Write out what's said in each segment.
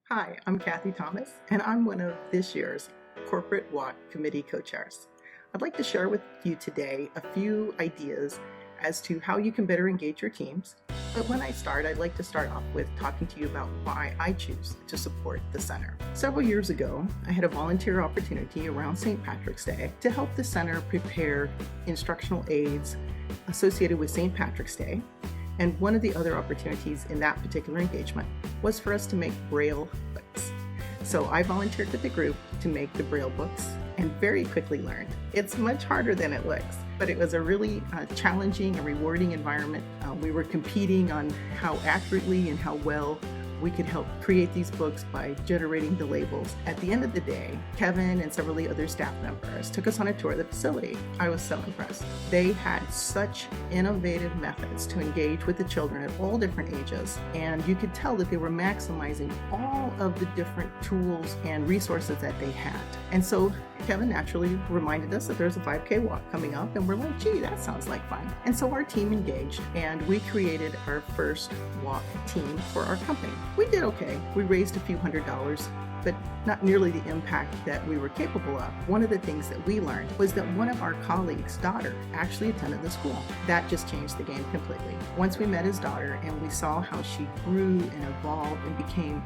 Hi, I'm Kathy Thomas, and I'm one of this year's Corporate Walk Committee co-chairs. I'd like to share with you today a few ideas as to how you can better engage your teams. But when I start, I'd like to start off with talking to you about why I choose to support the center. Several years ago, I had a volunteer opportunity around St. Patrick's Day to help the center prepare instructional aids associated with St. Patrick's Day. And one of the other opportunities in that particular engagement was for us to make Braille books. So I volunteered with the group to make the Braille books and very quickly learned. It's much harder than it looks, but it was a really challenging and rewarding environment. We were competing on how accurately and how well we could help create these books by generating the labels. At the end of the day, Kevin and several of the other staff members took us on a tour of the facility. I was so impressed. They had such innovative methods to engage with the children at all different ages, and you could tell that they were maximizing all of the different tools and resources that they had. And so Kevin naturally reminded us that there's a 5K walk coming up, and we're like, gee, that sounds like fun. And so our team engaged, and we created our first walk team for our company. We did okay. We raised a few $100s, but not nearly the impact that we were capable of. One of the things that we learned was that one of our colleagues' daughter actually attended the school. That just changed the game completely. Once we met his daughter and we saw how she grew and evolved and became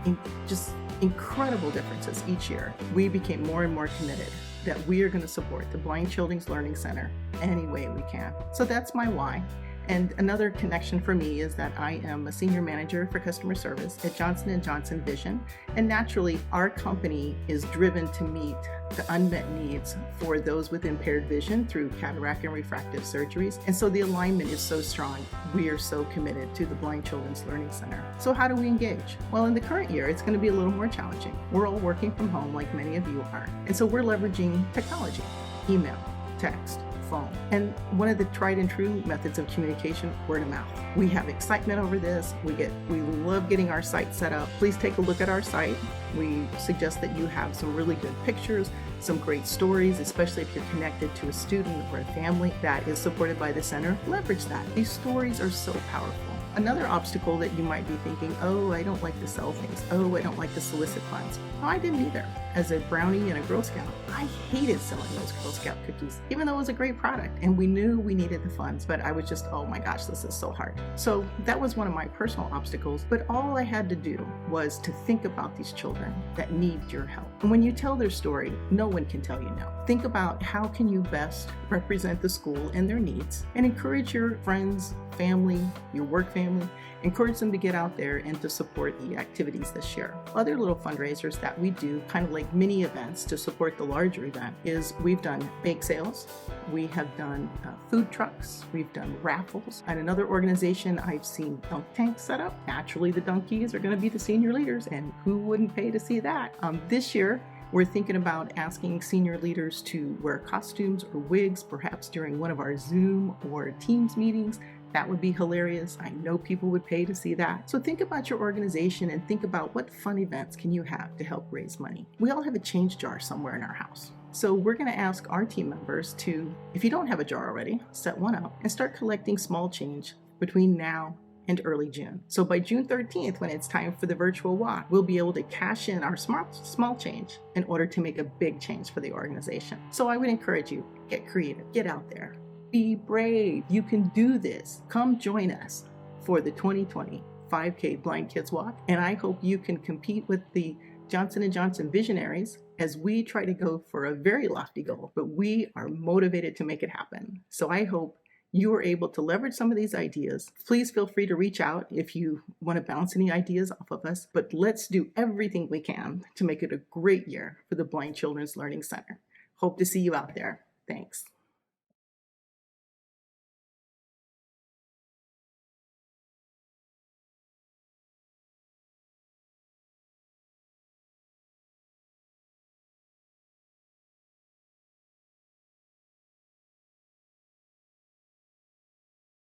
just incredible differences each year, we became more and more committed that we are going to support the Blind Children's Learning Center any way we can. So that's my why. And another connection for me is that I am a senior manager for customer service at Johnson & Johnson Vision. And naturally, our company is driven to meet the unmet needs for those with impaired vision through cataract and refractive surgeries. And so the alignment is so strong. We are so committed to the Blind Children's Learning Center. So how do we engage? Well, in the current year, it's going to be a little more challenging. We're all working from home like many of you are. And so we're leveraging technology, email, text, phone. And one of the tried and true methods of communication, word of mouth. We have excitement over this. We love getting our site set up. Please take a look at our site. We suggest that you have some really good pictures, some great stories, especially if you're connected to a student or a family that is supported by the center. Leverage that. These stories are so powerful. Another obstacle that you might be thinking, oh, I don't like to sell things. Oh, I don't like to solicit funds. No, I didn't either. As a Brownie and a Girl Scout, I hated selling those Girl Scout cookies, even though it was a great product and we knew we needed the funds, but I was just, oh my gosh, this is so hard. So that was one of my personal obstacles, but all I had to do was to think about these children that need your help. And when you tell their story, no one can tell you no. Think about how can you best represent the school and their needs and encourage your friends, family, your work family, encourage them to get out there and to support the activities this year. Other little fundraisers that we do, kind of like mini events to support the larger event, is we've done bake sales, we have done food trucks, we've done raffles. At another organization, I've seen dunk tanks set up. Naturally, the dunkies are going to be the senior leaders, and who wouldn't pay to see that? This year, we're thinking about asking senior leaders to wear costumes or wigs, perhaps during one of our Zoom or Teams meetings. That would be hilarious. I know people would pay to see that. So think about your organization and think about what fun events can you have to help raise money. We all have a change jar somewhere in our house. So we're going to ask our team members to, if you don't have a jar already, set one up and start collecting small change between now and early June. So by June 13th, when it's time for the virtual walk, we'll be able to cash in our small change in order to make a big change for the organization. So I would encourage you, get creative, get out there. Be brave. You can do this. Come join us for the 2020 5K Blind Kids Walk. And I hope you can compete with the Johnson & Johnson visionaries as we try to go for a very lofty goal, but we are motivated to make it happen. So I hope you are able to leverage some of these ideas. Please feel free to reach out if you want to bounce any ideas off of us, but let's do everything we can to make it a great year for the Blind Children's Learning Center. Hope to see you out there. Thanks.